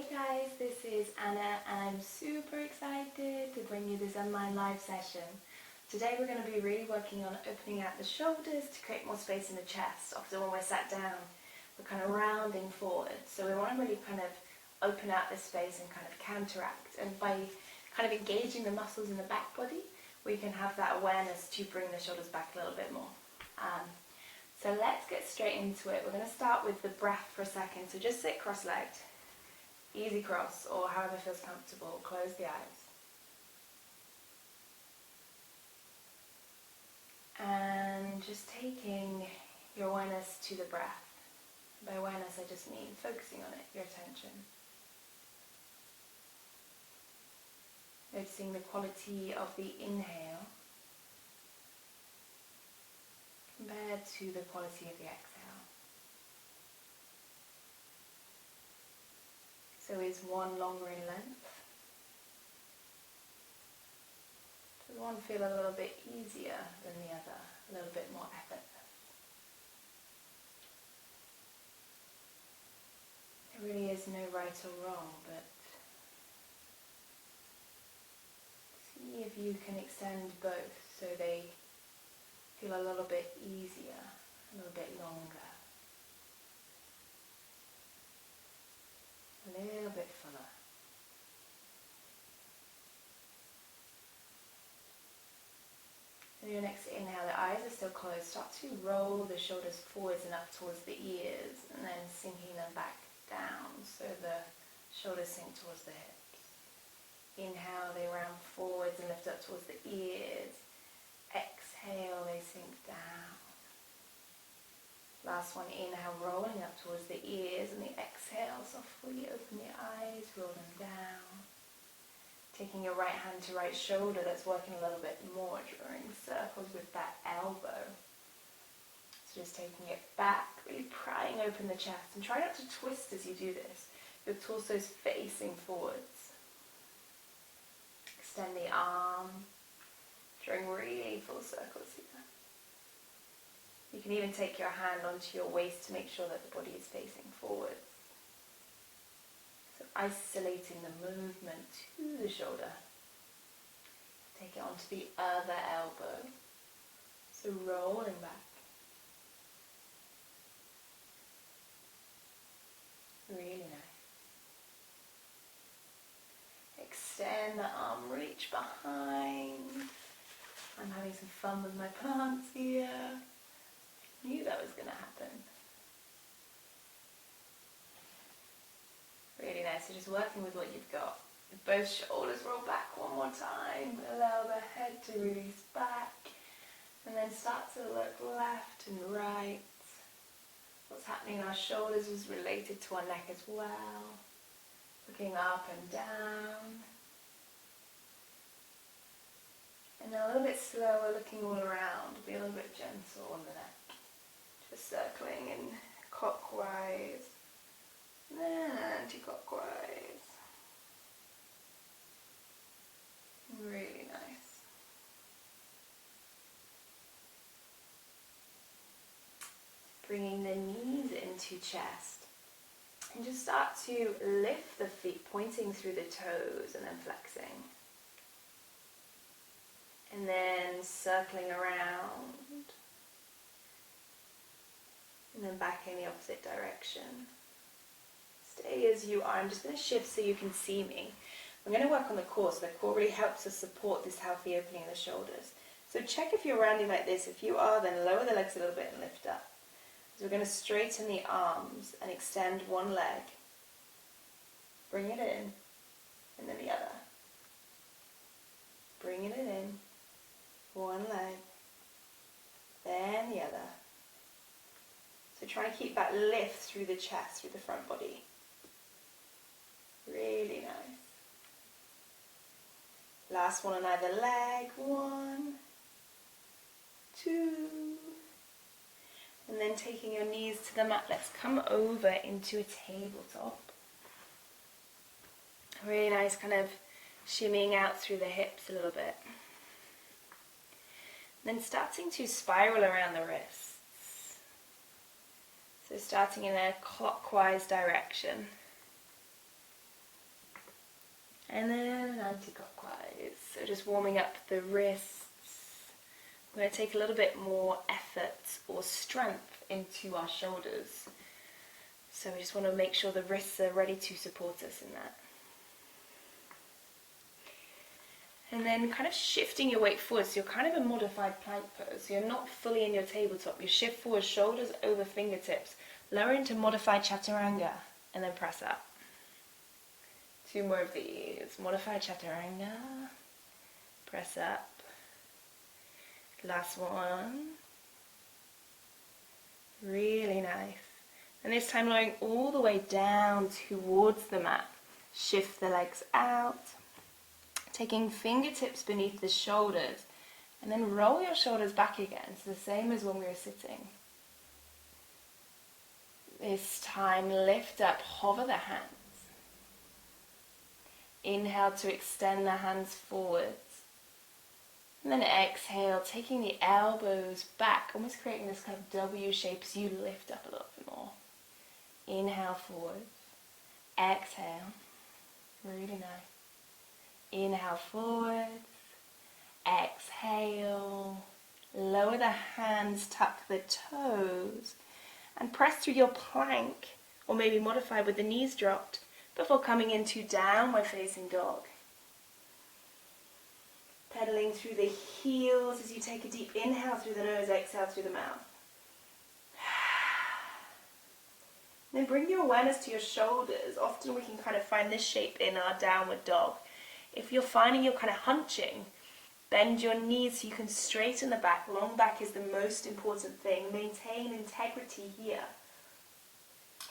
Hey guys, this is Anna and I'm super excited to bring you this Unmind live session. Today we're going to be really working on opening out the shoulders to create more space in the chest. Often when we're sat down, we're kind of rounding forward. So we want to really kind of open out this space and kind of counteract. And by kind of engaging the muscles in the back body, we can have that awareness to bring the shoulders back a little bit more. So let's get straight into it. We're going to start with the breath for a second. So just sit cross-legged, easy cross, or however feels comfortable. Close the eyes. And just taking your awareness to the breath. By awareness, I just mean focusing on it, your attention. Noticing the quality of the inhale compared to the quality of the exhale. So is one longer in length? Does one feel a little bit easier than the other? A little bit more effortless? There really is no right or wrong, but see if you can extend both so they feel a little bit easier, a little bit longer, a little bit fuller. And your next inhale, the eyes are still closed. Start to roll the shoulders forwards and up towards the ears, and then sinking them back down so the shoulders sink towards the hips. Inhale, they round forwards and lift up towards the ears. Exhale, they sink down. Last one, inhale, rolling up towards the ears, and the exhale, softly open the eyes, roll them down. Taking your right hand to right shoulder, that's working a little bit more, drawing circles with that elbow. So just taking it back, really prying open the chest, and try not to twist as you do this. Your torso's facing forwards. Extend the arm, drawing really full circles here. You can even take your hand onto your waist to make sure that the body is facing forwards. So isolating the movement to the shoulder. Take it onto the other elbow. So rolling back. Really nice. Extend the arm, reach behind. I'm having some fun with my plants here. Knew that was going to happen. Really nice. So just working with what you've got. Both shoulders roll back one more time. Allow the head to release back. And then start to look left and right. What's happening in our shoulders is related to our neck as well. Looking up and down. And a little bit slower, looking all around. Be a little bit gentle on the neck. Just circling in clockwise, then anti-clockwise. Really nice. Bringing the knees into chest. And just start to lift the feet, pointing through the toes and then flexing. And then circling around. And then back in the opposite direction. Stay as you are. I'm just going to shift so you can see me. I'm going to work on the core, so the core really helps us support this healthy opening of the shoulders. So check if you're rounding like this. If you are, then lower the legs a little bit and lift up. So we're going to straighten the arms and extend one leg. Bring it in, and then the other. Bringing it in, one leg, then the other. So try and keep that lift through the chest, through the front body. Really nice. Last one on either leg. 1, 2. And then taking your knees to the mat, let's come over into a tabletop. Really nice, kind of shimmying out through the hips a little bit. Then starting to spiral around the wrists. So starting in a clockwise direction. and then anti-clockwise. So just warming up the wrists. We're going to take a little bit more effort or strength into our shoulders. So we just want to make sure the wrists are ready to support us in that. And then kind of shifting your weight forward, so you're kind of a modified plank pose. So you're not fully in your tabletop. You shift forward, shoulders over fingertips. Lower into modified chaturanga, and then press up. 2 more of these. Modified chaturanga, press up. Last one. Really nice. And this time lowering all the way down towards the mat. Shift the legs out. Taking fingertips beneath the shoulders, and then roll your shoulders back again. So the same as when we were sitting. This time lift up, hover the hands. Inhale to extend the hands forwards. And then exhale, taking the elbows back, almost creating this kind of W shape as you lift up a little bit more. Inhale forward. Exhale. Really nice. Inhale forward, exhale, lower the hands, tuck the toes, and press through your plank, or maybe modify with the knees dropped, before coming into downward facing dog. Pedaling through the heels as you take a deep inhale through the nose, exhale through the mouth. Then bring your awareness to your shoulders. Often we can kind of find this shape in our downward dog. If you're finding you're kind of hunching, bend your knees so you can straighten the back. Long back is the most important thing. Maintain integrity here.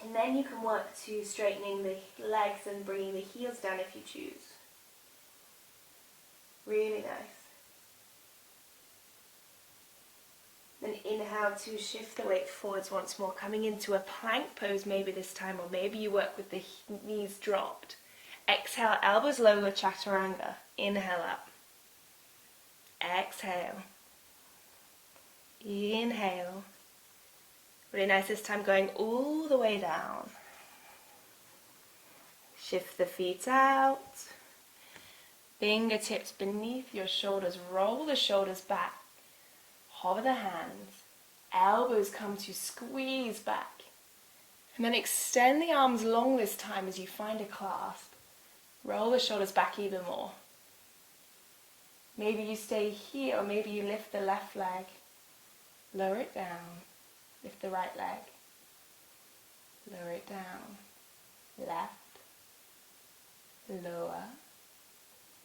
And then you can work to straightening the legs and bringing the heels down if you choose. Really nice. Then inhale to shift the weight forwards once more, coming into a plank pose maybe this time, or maybe you work with the knees dropped. Exhale, elbows lower, chaturanga. Inhale up. Exhale. Inhale. Really nice this time, going all the way down. Shift the feet out. Fingertips beneath your shoulders. Roll the shoulders back. Hover the hands. Elbows come to squeeze back. And then extend the arms long this time as you find a clasp. Roll the shoulders back even more. Maybe you stay here, or maybe you lift the left leg. Lower it down. Lift the right leg. Lower it down. Left. Lower.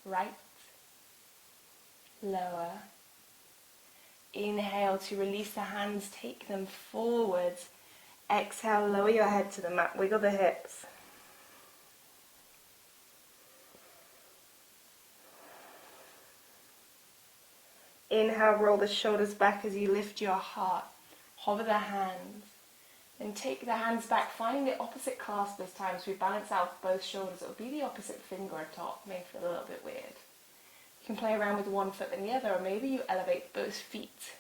Right. Lower. Inhale to release the hands, take them forwards. Exhale, lower your head to the mat, wiggle the hips. Inhale, roll the shoulders back as you lift your heart. Hover the hands. Then take the hands back, finding the opposite clasp this time, so we balance out both shoulders. It will be the opposite finger on top, may feel a little bit weird. You can play around with one foot and the other, or maybe you elevate both feet.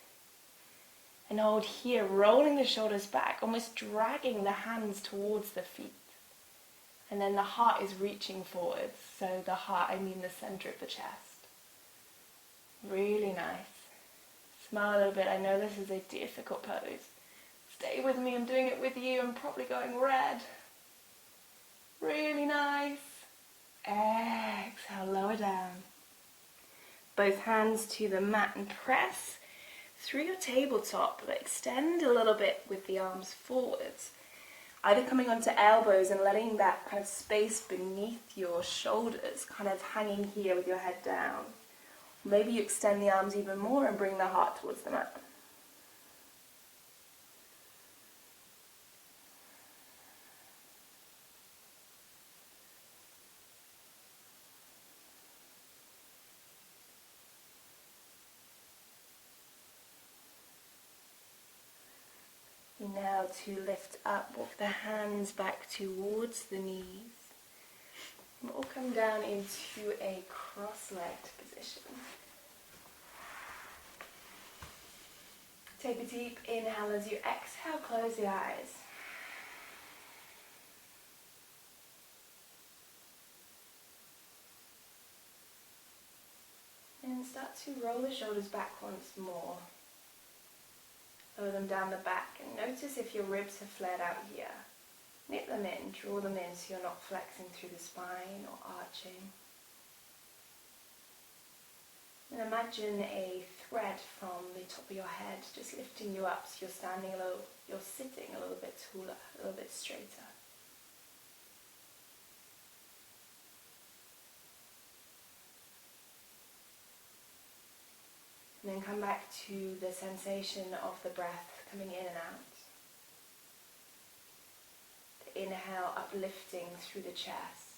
And hold here, rolling the shoulders back, almost dragging the hands towards the feet. And then the heart is reaching forwards. So the heart, I mean the center of the chest. Really nice. Smile a little bit. I know this is a difficult pose. Stay with me, I'm doing it with you. I'm probably going red. Really nice. Exhale, lower down. Both hands to the mat and press through your tabletop, but extend a little bit with the arms forwards. Either coming onto elbows and letting that kind of space beneath your shoulders kind of hanging here with your head down. Maybe you extend the arms even more and bring the heart towards the mat. Now to lift up, walk the hands back towards the knees. We'll come down into a cross-legged position. Take a deep inhale as you exhale, close the eyes. start to roll the shoulders back once more. Lower them down the back and notice if your ribs have flared out here. Knit them in, draw them in so you're not flexing through the spine or arching. And imagine a thread from the top of your head just lifting you up so you're sitting a little bit taller, a little bit straighter. And then come back to the sensation of the breath coming in and out. The inhale uplifting through the chest.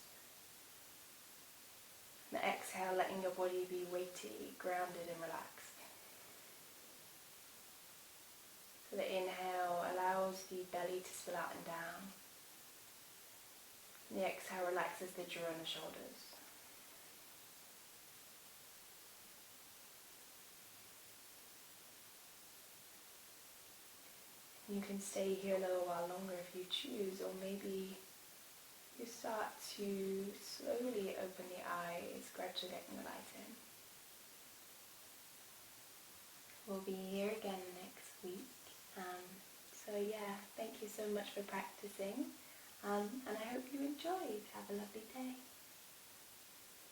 And the exhale letting your body be weighty, grounded and relaxed. So the inhale allows the belly to spill out and down. And the exhale relaxes the jaw and the shoulders. You can stay here a little while longer if you choose, or maybe you start to slowly open the eyes, gradually getting the light in. We'll be here again next week. So yeah, thank you so much for practicing, and I hope you enjoyed. Have a lovely day.